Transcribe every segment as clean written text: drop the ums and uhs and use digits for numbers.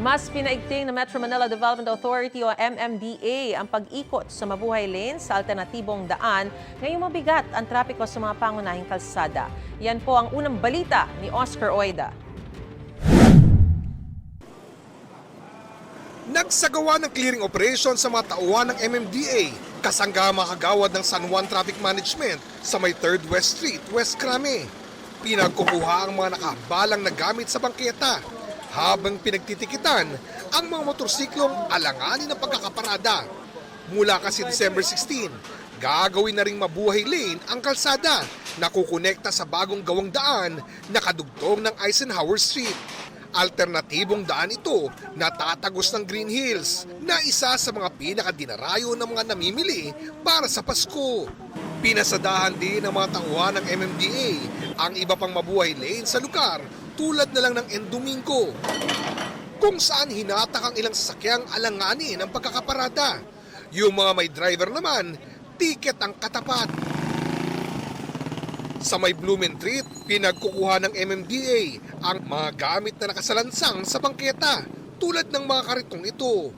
Mas pinaigting ng Metro Manila Development Authority o MMDA ang pag-ikot sa mabuhay lane sa alternatibong daan ngayong mabigat ang trapiko sa mga pangunahing kalsada. Yan po ang unang balita ni Oscar Oida. Nagsagawa ng clearing operation sa mga tauhan ng MMDA kasangga mga kagawad ng San Juan Traffic Management sa may 3rd West Street, West Crame. Pinagkukuha ang mga nakabalang na gamit sa bangketa habang pinagtitikitan ang mga motorsiklong alanganin ng pagkakaparada. Mula kasi December 16, gagawin na ring mabuhay lane ang kalsada na kukonekta sa bagong gawang daan na kadugtong ng Eisenhower Street. Alternatibong daan ito na tatagos ng Green Hills na isa sa mga pinakadinarayo ng mga namimili para sa Pasko. Pinasadahan din ng mga tauhan ng MMDA ang iba pang mabuhay lane sa lugar tulad na lang ng Endomingo, kung saan hinatak ang ilang sasakyang alanganin ang pagkakaparada. Yung mga may driver naman, tiket ang katapat. Sa may Blumentritt, pinagkukuha ng MMDA ang mga gamit na nakasalansang sa bangketa tulad ng mga karitong ito.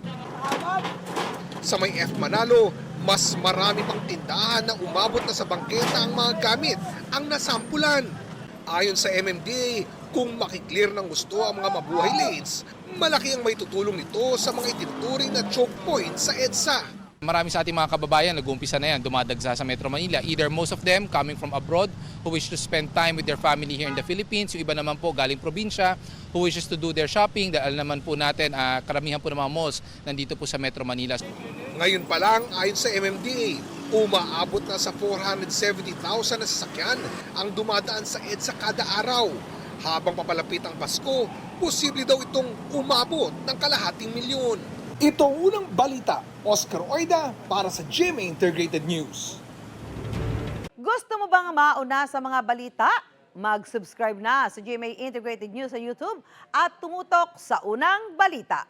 Sa may F. Manalo, mas marami pang tindahan na umabot na sa bangketa ang mga gamit ang nasampulan. Ayon sa MMDA, kung makiklear ng gusto ang mga mabuhay lanes, malaki ang may tutulong nito sa mga itinuturing na choke point sa EDSA. Marami sa ating mga kababayan, nag-uumpisa na yan, dumadagsa sa Metro Manila. Either most of them coming from abroad who wish to spend time with their family here in the Philippines. Yung iba naman po galing probinsya who wishes to do their shopping. Dahil naman po natin, karamihan po ng mga malls nandito po sa Metro Manila. Ngayon pa lang, ayon sa MMDA, umaabot na sa 470,000 na sasakyan ang dumadaan sa EDSA kada araw. Habang papalapit ang Pasko, posible daw itong umabot ng kalahating milyon. Ito ang unang balita, Oscar Oida para sa GMA Integrated News. Gusto mo bang mauna sa mga balita? Mag-subscribe na sa GMA Integrated News sa YouTube at tumutok sa unang balita.